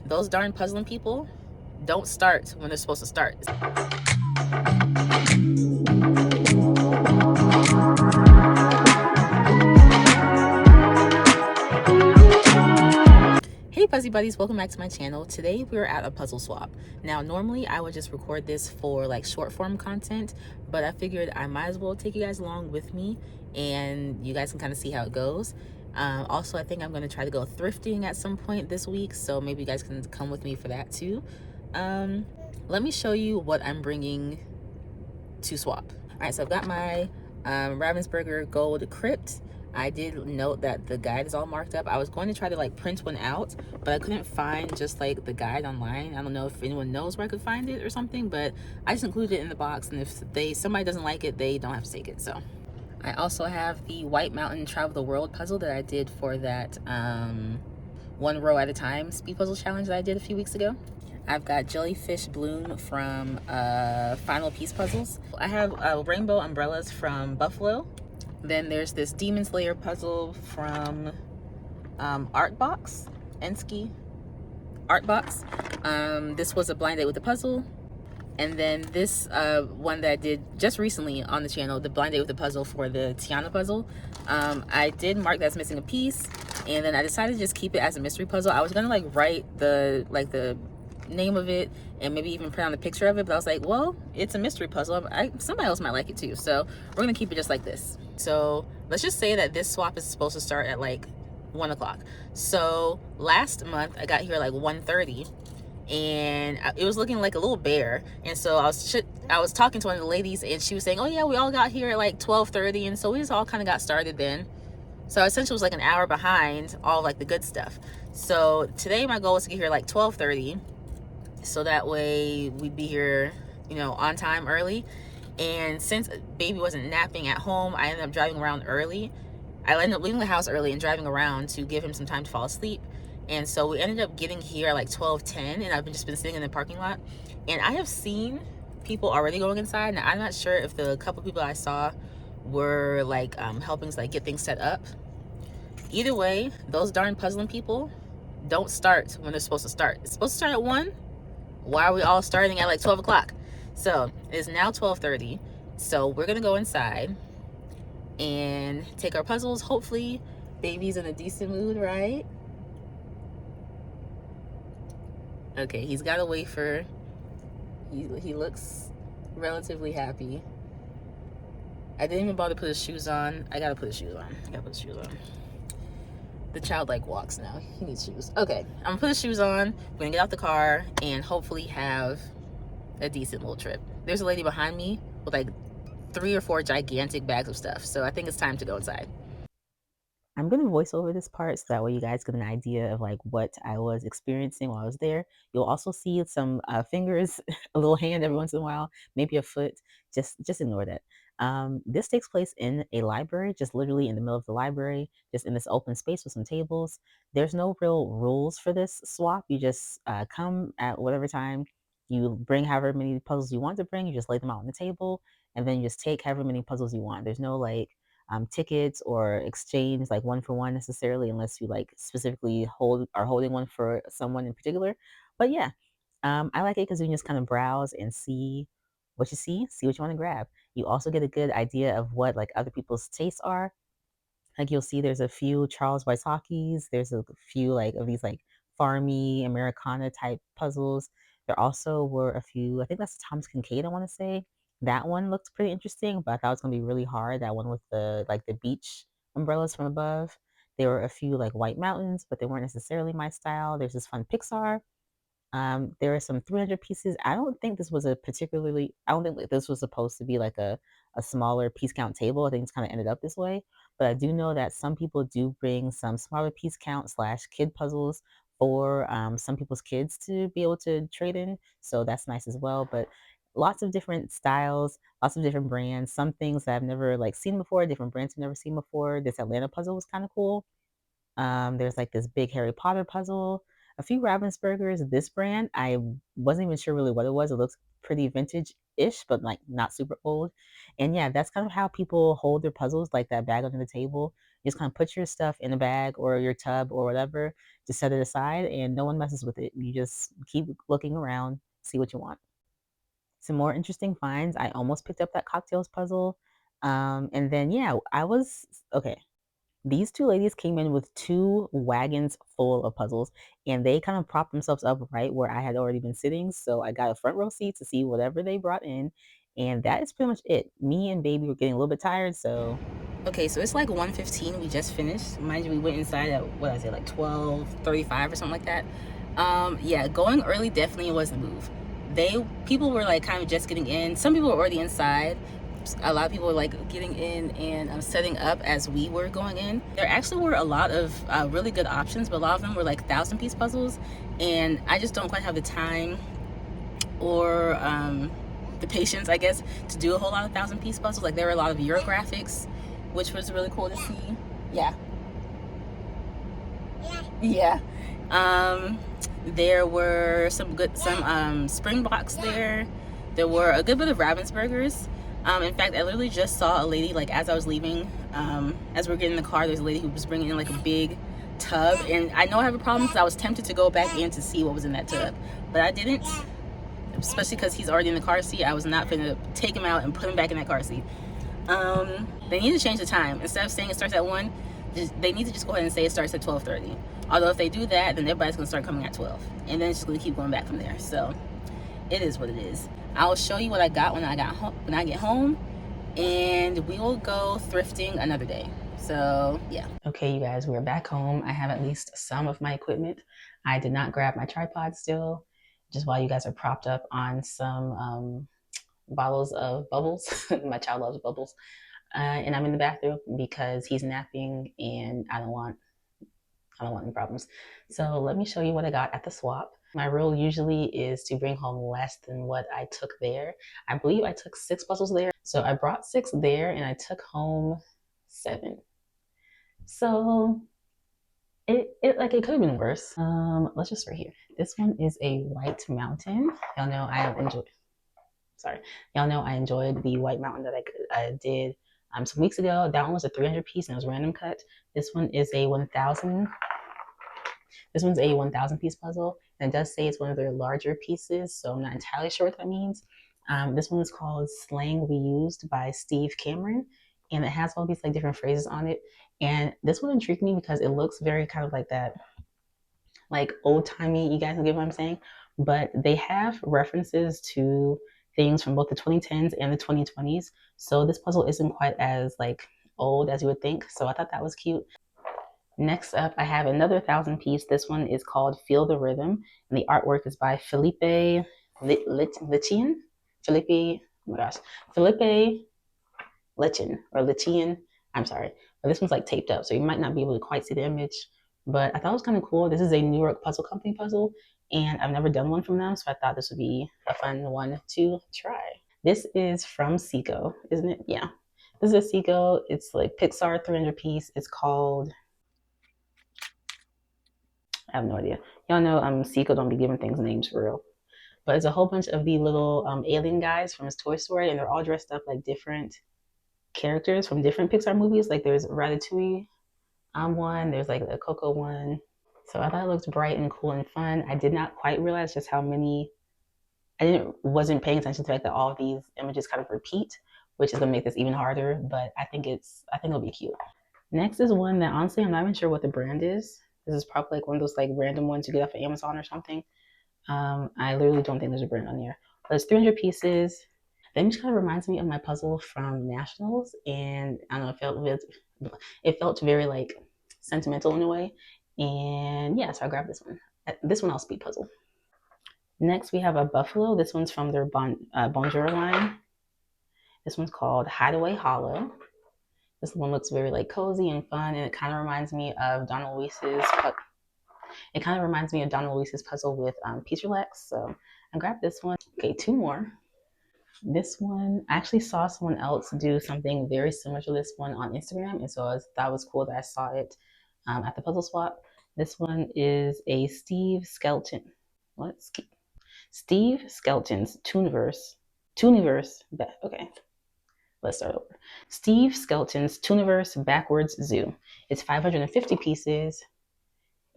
those darn puzzling people don't start when they're supposed to start. Hey Fuzzy Buddies, welcome back to my channel. Today we're at a puzzle swap. Now normally I would just record this for like short form content, but I figured I might as well take you guys along with me and you guys can kind of see how it goes. Also, I think I'm going to try to go thrifting at some point this week, so maybe you guys can come with me for that too. Let me show you what I'm bringing to swap. All right, so I've got my Ravensburger Gold Crypt. I did note that the guide is all marked up. I was going to try to like print one out, but I couldn't find just like the guide online. I don't know if anyone knows where I could find it or something, but I just included it in the box, and if somebody doesn't like it, they don't have to take it. So I also have the White Mountain Travel the World puzzle that I did for that one row at a time speed puzzle challenge that I did a few weeks ago. I've got Jellyfish Bloom from Final Piece Puzzles. I have rainbow umbrellas from Buffalo. Then there's this Demon Slayer puzzle from Artbox, Ensky Artbox. This was a blind date with the puzzle. And then this one that I did just recently on the channel, the blind date with the puzzle for the Tiana puzzle. I did mark that's missing a piece, and then I decided to just keep it as a mystery puzzle. I was gonna like write the name of it and maybe even print on a picture of it, but I was like, well, it's a mystery puzzle. Somebody else might like it too, so we're gonna keep it just like this. So let's just say that this swap is supposed to start at like 1 o'clock. So last month I got here at like 1:30, and it was looking like a little bear, and so I was talking to one of the ladies, and she was saying, oh yeah, we all got here at like 12:30, and so we just all kind of got started then. So I essentially was like an hour behind all like the good stuff. So today my goal was to get here like 12:30, so that way we'd be here, you know, on time early. And since baby wasn't napping at home, I ended up driving around early. I ended up leaving the house early and driving around to give him some time to fall asleep. And so we ended up getting here at like 12:10, and I've just been sitting in the parking lot. And I have seen people already going inside. Now I'm not sure if the couple people I saw were like helping to like get things set up. Either way, those darn puzzling people don't start when they're supposed to start. It's supposed to start at 1. Why are we all starting at like 12 o'clock? So it is now 12:30. So we're gonna go inside and take our puzzles. Hopefully baby's in a decent mood, right? Okay, he's got a wafer. He looks relatively happy. I didn't even bother to put his shoes on. I gotta put his shoes on. The child like walks now. He needs shoes. Okay, I'm gonna put his shoes on. We're gonna get out the car and hopefully have a decent little trip. There's a lady behind me with like 3 or 4 gigantic bags of stuff. So I think it's time to go inside. I'm going to voice over this part so that way you guys get an idea of like what I was experiencing while I was there. You'll also see some fingers, a little hand every once in a while, maybe a foot. Just ignore that. This takes place in a library, just literally in the middle of the library, just in this open space with some tables. There's no real rules for this swap. You just come at whatever time. You bring however many puzzles you want to bring. You just lay them out on the table, and then you just take however many puzzles you want. There's no like tickets or exchange like one for one necessarily, unless you like specifically are holding one for someone in particular. But yeah, I like it because you can just kind of browse and see what you see what you want to grab. You also get a good idea of what like other people's tastes are. Like you'll see there's a few Charles Wysocki's, there's a few like of these like farmy Americana type puzzles. There also were a few, I think that's Thomas Kincaid, I want to say. That one looked pretty interesting, but I thought it was gonna be really hard. That one with the like the beach umbrellas from above. There were a few like White Mountains, but they weren't necessarily my style. There's this fun Pixar. There are some 300 pieces. I don't think this was I don't think this was supposed to be like a smaller piece count table. I think it's kind of ended up this way. But I do know that some people do bring some smaller piece count slash kid puzzles for some people's kids to be able to trade in. So that's nice as well. But lots of different styles, lots of different brands, some things that I've never like seen before, different brands I've never seen before. This Atlanta puzzle was kind of cool. There's like this big Harry Potter puzzle, a few Ravensburgers. This brand, I wasn't even sure really what it was. It looks pretty vintage-ish, but like not super old. And yeah, that's kind of how people hold their puzzles, like that bag under the table. You just kind of put your stuff in a bag or your tub or whatever, just set it aside, and no one messes with it. You just keep looking around, see what you want. Some more interesting finds. I almost picked up that cocktails puzzle. And then, yeah, I was okay. These two ladies came in with two wagons full of puzzles, and they kind of propped themselves up right where I had already been sitting. So I got a front row seat to see whatever they brought in, and that is pretty much it. Me and baby were getting a little bit tired, so okay, so it's like 1:15. We just finished. Mind you, we went inside at what I say, like 12:35 or something like that. Yeah, going early definitely was the move. People were like kind of just getting in. Some people were already inside. A lot of people were like getting in and setting up as we were going in. There actually were a lot of really good options, but a lot of them were like 1,000-piece puzzles, and I just don't quite have the time or the patience, I guess, to do a whole lot of 1,000-piece puzzles. Like there were a lot of Eurographics, which was really cool to see. Yeah. Yeah. There were some spring blocks there. There were a good bit of Ravensburgers. In fact, I literally just saw a lady, like as I was leaving, as we were getting in the car, there's a lady who was bringing in like a big tub, and I know I have a problem because I was tempted to go back in to see what was in that tub, but I didn't, especially because he's already in the car seat. I was not gonna take him out and put him back in that car seat. They need to change the time. Instead of saying it starts at 1, they need to just go ahead and say it starts at 12:30. Although if they do that, then everybody's gonna start coming at 12, and then it's just gonna keep going back from there. So it is what it is. I'll show you what I got when I get home, and we will go thrifting another day. So yeah. Okay, you guys, we're back home. I have at least some of my equipment. I did not grab my tripod still, just while you guys are propped up on some bottles of bubbles. My child loves bubbles. And I'm in the bathroom because he's napping and I don't want any problems. So let me show you what I got at the swap. My rule usually is to bring home less than what I took there. I believe I took 6 puzzles there. So I brought 6 there and I took home 7. So it could have been worse. Let's just start here. This one is a white mountain. Y'all know I enjoyed the white mountain that I did some weeks ago. That one was a 300 piece and it was random cut. This one is a 1,000. This one's a 1,000 piece puzzle, and it does say it's one of their larger pieces, so I'm not entirely sure what that means. This one is called Slang Reused by Steve Cameron, and it has all these like different phrases on it. And this one intrigued me because it looks very kind of like that, like old timey. You guys get what I'm saying? But they have references to things from both the 2010s and the 2020s. So this puzzle isn't quite as like old as you would think. So I thought that was cute. Next up, I have another 1,000 piece. This one is called Feel the Rhythm, and the artwork is by Felipe Litchian. Felipe, oh my gosh, Felipe Litchian or Litchian. I'm sorry, but this one's like taped up, so you might not be able to quite see the image. But I thought it was kind of cool. This is a New York Puzzle Company puzzle, and I've never done one from them, so I thought this would be a fun one to try. This is from Seiko, isn't it? Yeah, this is a Seiko. It's like Pixar 300 piece. It's called, I have no idea. Y'all know Seiko don't be giving things names for real. But it's a whole bunch of the little alien guys from his Toy Story, and they're all dressed up like different characters from different Pixar movies. Like there's Ratatouille one, there's like a Coco one. So I thought it looked bright and cool and fun. I did not quite realize just how many. Wasn't paying attention to the fact that all of these images kind of repeat, which is gonna make this even harder. But I think it'll be cute. Next is one that honestly I'm not even sure what the brand is. This is probably like one of those like random ones you get off of Amazon or something. I literally don't think there's a brand on here. But it's 300 pieces. The image kind of reminds me of my puzzle from Nationals, and I don't know, it felt very like sentimental in a way. And yeah, so I grabbed this one. This one I'll speed puzzle. Next we have a buffalo. This one's from their Bonjour line. This one's called Hideaway Hollow. This one looks very like cozy and fun, and it kind of reminds me of Donna Luis's. It kind of reminds me of Donna Luis's puzzle with Peace Relax. So I grabbed this one. Okay, 2 more. This one, I actually saw someone else do something very similar to this one on Instagram, and so that was cool that I saw it at the puzzle swap. This one is a Steve Skeleton. Steve Skelton's Tooniverse. Okay, let's start over. Steve Skelton's Tooniverse Backwards Zoo. It's 550 pieces,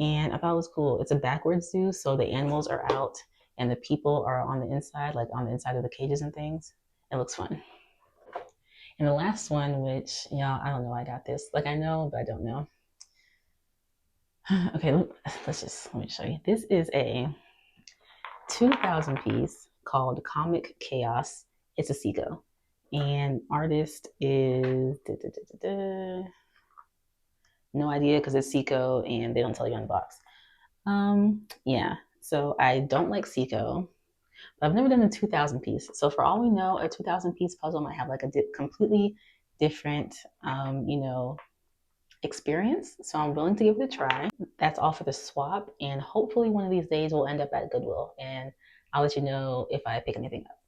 and I thought it was cool. It's a backwards zoo, so the animals are out and the people are on the inside, like on the inside of the cages and things. It looks fun. And the last one, which, I don't know, I got this. Like, I know, but I don't know. Okay, let me show you. This is a 2000 piece called Comic Chaos. It's a Seiko. And artist is no idea because it's Seiko and they don't tell you on the box. Yeah. So I don't like Seiko, but I've never done a 2000 piece. So for all we know, a 2000 piece puzzle might have like a completely different, experience. So I'm willing to give it a try. That's all for the swap. And hopefully one of these days we'll end up at Goodwill and I'll let you know if I pick anything up.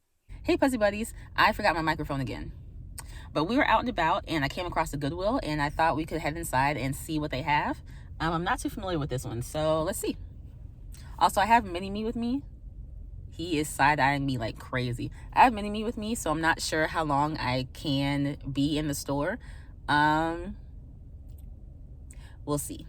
Hey, Pussy Buddies. I forgot my microphone again. But we were out and about and I came across the Goodwill and I thought we could head inside and see what they have. I'm not too familiar with this one, so let's see. Also, I have Mini-Me with me. He is side-eyeing me like crazy. I have Mini-Me with me, so I'm not sure how long I can be in the store. We'll see.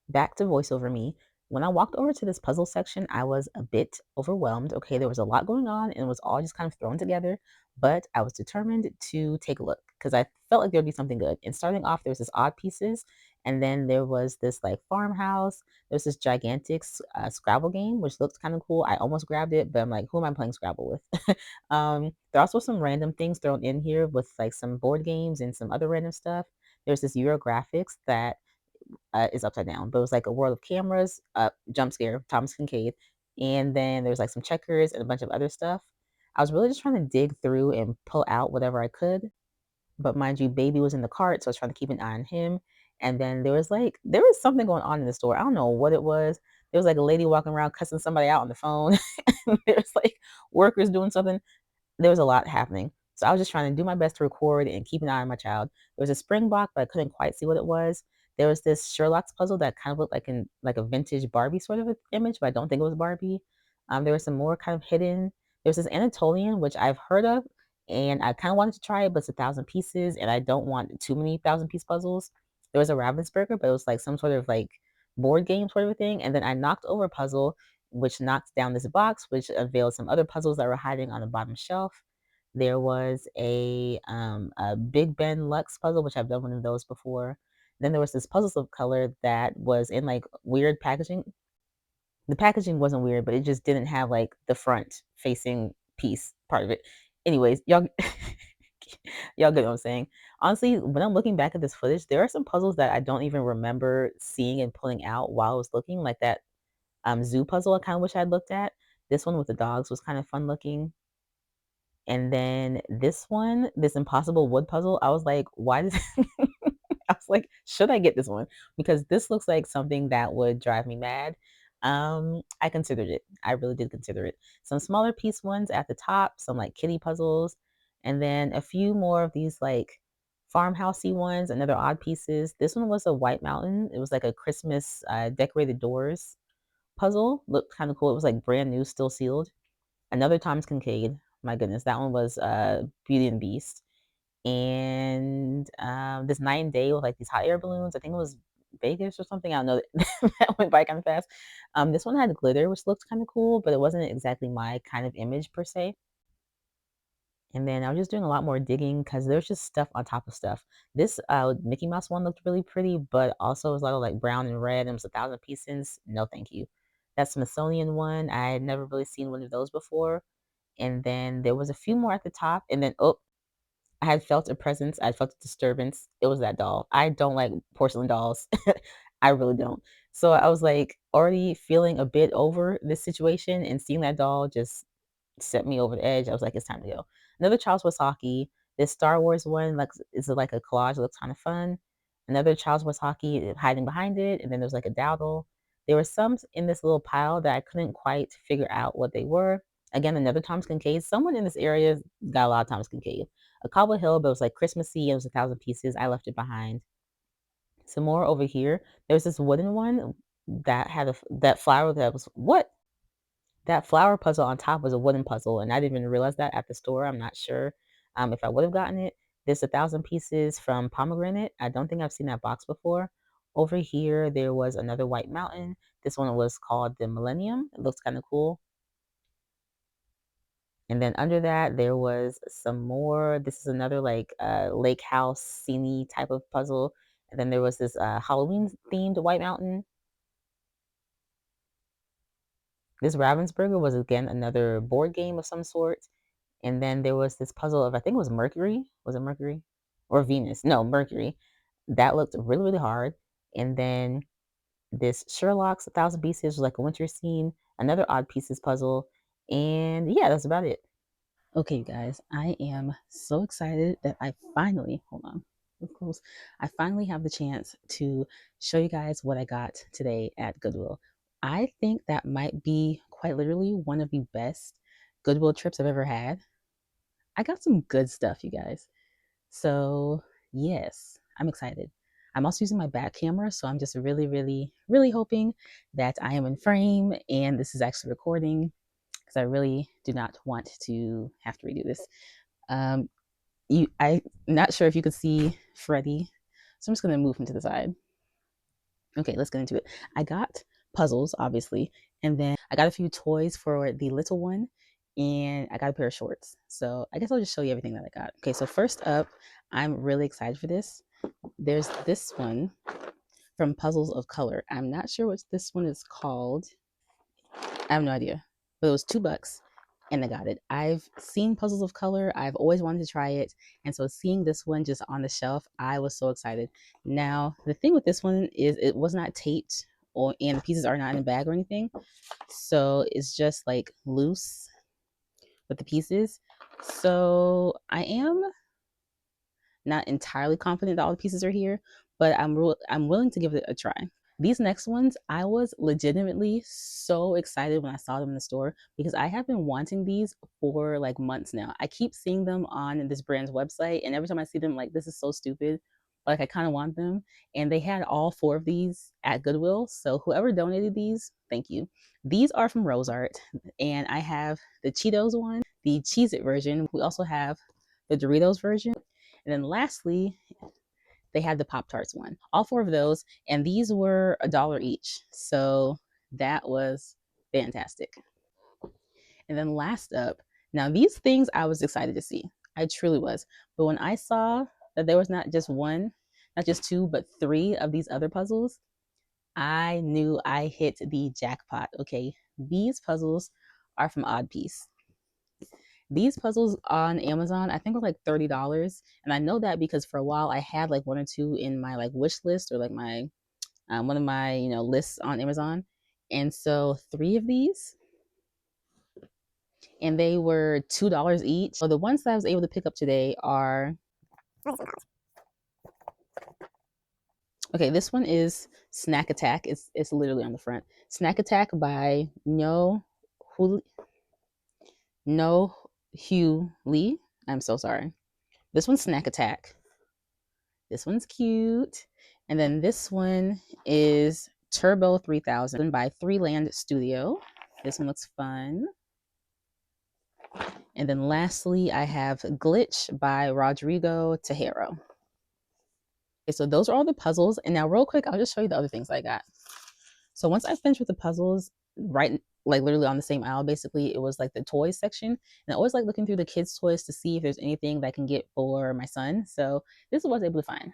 Back to voiceover me. When I walked over to this puzzle section, I was a bit overwhelmed. Okay, there was a lot going on and it was all just kind of thrown together, but I was determined to take a look because I felt like there'd be something good. And starting off, there was this odd pieces, and then there was this like farmhouse. There's this gigantic Scrabble game, which looked kind of cool. I almost grabbed it, but I'm like, who am I playing Scrabble with? There are also some random things thrown in here with like some board games and some other random stuff. There's this Eurographics that is upside down, but it was like a world of cameras, jump scare, Thomas Kincaid, and then there's like some checkers and a bunch of other stuff. I was really just trying to dig through and pull out whatever I could, but mind you, baby was in the cart, so I was trying to keep an eye on him. And then there was something going on in the store. I don't know what it was. There was like a lady walking around cussing somebody out on the phone. There's like workers doing something. There was a lot happening. So I was just trying to do my best to record and keep an eye on my child. There was a springbok, but I couldn't quite see what it was. There was this Sherlock's puzzle that kind of looked like a vintage Barbie sort of image, but I don't think it was Barbie. There was some more kind of hidden. There's this Anatolian, which I've heard of, and I kind of wanted to try it, but it's 1,000 pieces, and I don't want too many 1,000 piece puzzles. There was a Ravensburger, but it was like some sort of like board game sort of a thing. And then I knocked over a puzzle, which knocked down this box, which unveiled some other puzzles that were hiding on the bottom shelf. There was a Big Ben Lux puzzle, which I've done one of those before. Then there was this puzzles of color that was in like weird packaging. The packaging wasn't weird, but it just didn't have like the front facing piece part of it. Anyways, y'all y'all get what I'm saying. Honestly, when I'm looking back at this footage, there are some puzzles that I don't even remember seeing and pulling out while I was looking, like that zoo puzzle I kind of wish I'd looked at. This one with the dogs was kind of fun looking. And then this one, this impossible wood puzzle, I was like, why does I was like, should I get this one? Because this looks like something that would drive me mad. I considered it. I really did consider it. Some smaller piece ones at the top, some like kitty puzzles, and then a few more of these like farmhousey ones, another odd pieces. This one was a white mountain. It was like a Christmas decorated doors puzzle. Looked kind of cool. It was like brand new, still sealed. Another Thomas Kincaid. My goodness, that one was Beauty and the Beast. And this night and day with like these hot air balloons. I think it was Vegas or something. I don't know. That went by kind of fast. This one had glitter, which looked kind of cool, but it wasn't exactly my kind of image per se. And then I was just doing a lot more digging because there's just stuff on top of stuff. This Mickey Mouse one looked really pretty, but also was a lot of like brown and red and it was 1,000 pieces. No, thank you. That Smithsonian one, I had never really seen one of those before. And then there was a few more at the top. And then, oh, I had felt a presence. I felt a disturbance. It was that doll. I don't like porcelain dolls. I really don't. So I was like already feeling a bit over this situation and seeing that doll just set me over the edge. I was like, it's time to go. Another Charles Wasaki. This Star Wars one, like, is like a collage. It looks kind of fun. Another Charles Wasaki hiding behind it, and then there's like a dowdle. There were some in this little pile that I couldn't quite figure out what they were. Again, another Thomas Kincaid. Someone in this area got a lot of Thomas Kincaid. A Cobble Hill, but it was like Christmassy. It was 1,000 pieces. I left it behind. Some more over here. There was this wooden one that had that flower that was what? That flower puzzle on top was a wooden puzzle, and I didn't even realize that at the store. I'm not sure if I would have gotten it. There's 1,000 pieces from pomegranate. I don't think I've seen that box before. Over here, there was another white mountain. This one was called the Millennium. It looks kind of cool. And then under that, there was some more. This is another like lake house scene type of puzzle. And then there was this Halloween themed white mountain. This Ravensburger was again another board game of some sort. And then there was this puzzle of, I think it was Mercury. Was it Mercury? Or Venus? No, Mercury. That looked really, really hard. And then this Sherlock's 1,000 Pieces was like a winter scene, another odd pieces puzzle. And yeah, that's about it. Okay, you guys, I am so excited that I finally, hold on, let's close. I finally have the chance to show you guys what I got today at Goodwill. I think that might be quite literally one of the best Goodwill trips I've ever had. I got some good stuff, you guys. So, yes, I'm excited. I'm also using my back camera, so I'm just really, really, really hoping that I am in frame and this is actually recording because I really do not want to have to redo this. I'm not sure if you could see Freddie, so I'm just gonna move him to the side. Okay, let's get into it. I got puzzles, obviously, and then I got a few toys for the little one, and I got a pair of shorts. So I guess I'll just show you everything that I got. Okay, so first up, I'm really excited for this. There's this one from Puzzles of Color. I'm not sure what this one is called. I have no idea. But it was $2 and I got it. I've seen Puzzles of Color. I've always wanted to try it. And so seeing this one just on the shelf, I was so excited. Now, the thing with this one is it was not taped and the pieces are not in a bag or anything. So it's just like loose with the pieces. So I am not entirely confident that all the pieces are here, but I'm willing to give it a try. These next ones, I was legitimately so excited when I saw them in the store because I have been wanting these for like months now. I keep seeing them on this brand's website, and every time I see them, like, this is so stupid. Like, I kind of want them. And they had all 4 of these at Goodwill. So, whoever donated these, thank you. These are from Rose Art, and I have the Cheetos one, the Cheez It version. We also have the Doritos version. And then lastly, they had the Pop Tarts one. All 4 of those, and these were $1 each. So that was fantastic. And then last up, now these things I was excited to see. I truly was. But when I saw that there was not just one, not just 2, but 3 of these other puzzles, I knew I hit the jackpot. Okay, these puzzles are from Odd Piece. These puzzles on Amazon, I think, were like $30, and I know that because for a while I had like 1 or 2 in my like wish list or like my one of my lists on Amazon, and so 3 of these, and they were $2 each. So the ones that I was able to pick up today are okay. This one is Snack Attack. It's literally on the front. Snack Attack by No Hugh Lee. I'm so sorry. This one's Snack Attack. This one's cute. And then this one is Turbo 3000 by Three Land Studio. This one looks fun. And then lastly, I have Glitch by Rodrigo Tejero. Okay, so those are all the puzzles. And now real quick, I'll just show you the other things I got. So once I finished with the puzzles, right, like literally on the same aisle, basically, it was like the toys section. And I always like looking through the kids' toys to see if there's anything that I can get for my son. So this is what I was able to find.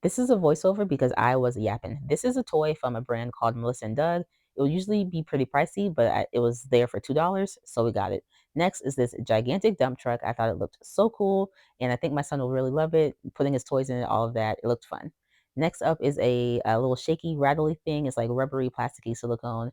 This is a voiceover because I was yapping. This is a toy from a brand called Melissa and Doug. It will usually be pretty pricey, but it was there for $2, so we got it. Next is this gigantic dump truck. I thought it looked so cool, and I think my son will really love it. Putting his toys in it, all of that, it looked fun. Next up is a little shaky, rattly thing. It's like rubbery, plasticky silicone.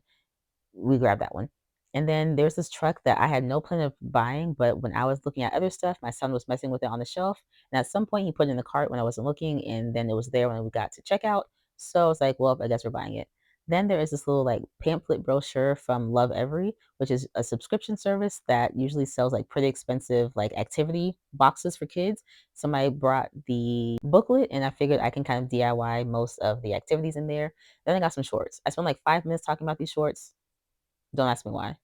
We grabbed that one. And then there's this truck that I had no plan of buying, but when I was looking at other stuff, my son was messing with it on the shelf. And at some point, he put it in the cart when I wasn't looking, and then it was there when we got to checkout. So I was like, well, I guess we're buying it. Then there is this little like pamphlet brochure from Love Every, which is a subscription service that usually sells like pretty expensive like activity boxes for kids. Somebody brought the booklet, and I figured I can kind of DIY most of the activities in there. Then I got some shorts. I spent like 5 minutes talking about these shorts. Don't ask me why.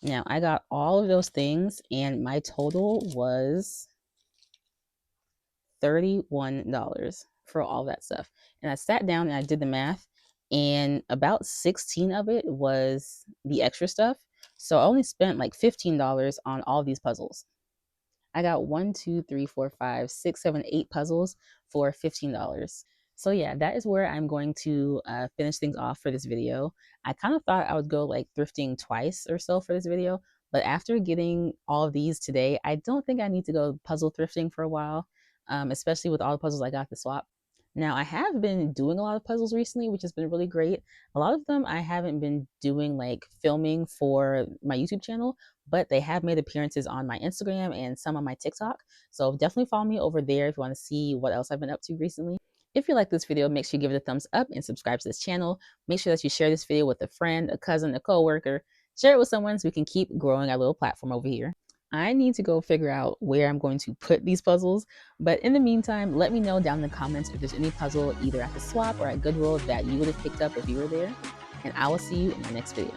Now I got all of those things and my total was $31 for all that stuff. And I sat down and I did the math, and about 16 of it was the extra stuff. So I only spent like $15 on all these puzzles. I got 8 puzzles for $15. So yeah, that is where I'm going to finish things off for this video. I kind of thought I would go like thrifting twice or so for this video, but after getting all of these today, I don't think I need to go puzzle thrifting for a while, especially with all the puzzles I got to swap. Now, I have been doing a lot of puzzles recently, which has been really great. A lot of them I haven't been doing like filming for my YouTube channel, but they have made appearances on my Instagram and some on my TikTok. So definitely follow me over there if you want to see what else I've been up to recently. If you like this video, make sure you give it a thumbs up and subscribe to this channel. Make sure that you share this video with a friend, a cousin, a coworker. Share it with someone so we can keep growing our little platform over here. I need to go figure out where I'm going to put these puzzles. But in the meantime, let me know down in the comments if there's any puzzle either at the swap or at Goodwill that you would have picked up if you were there. And I will see you in the next video.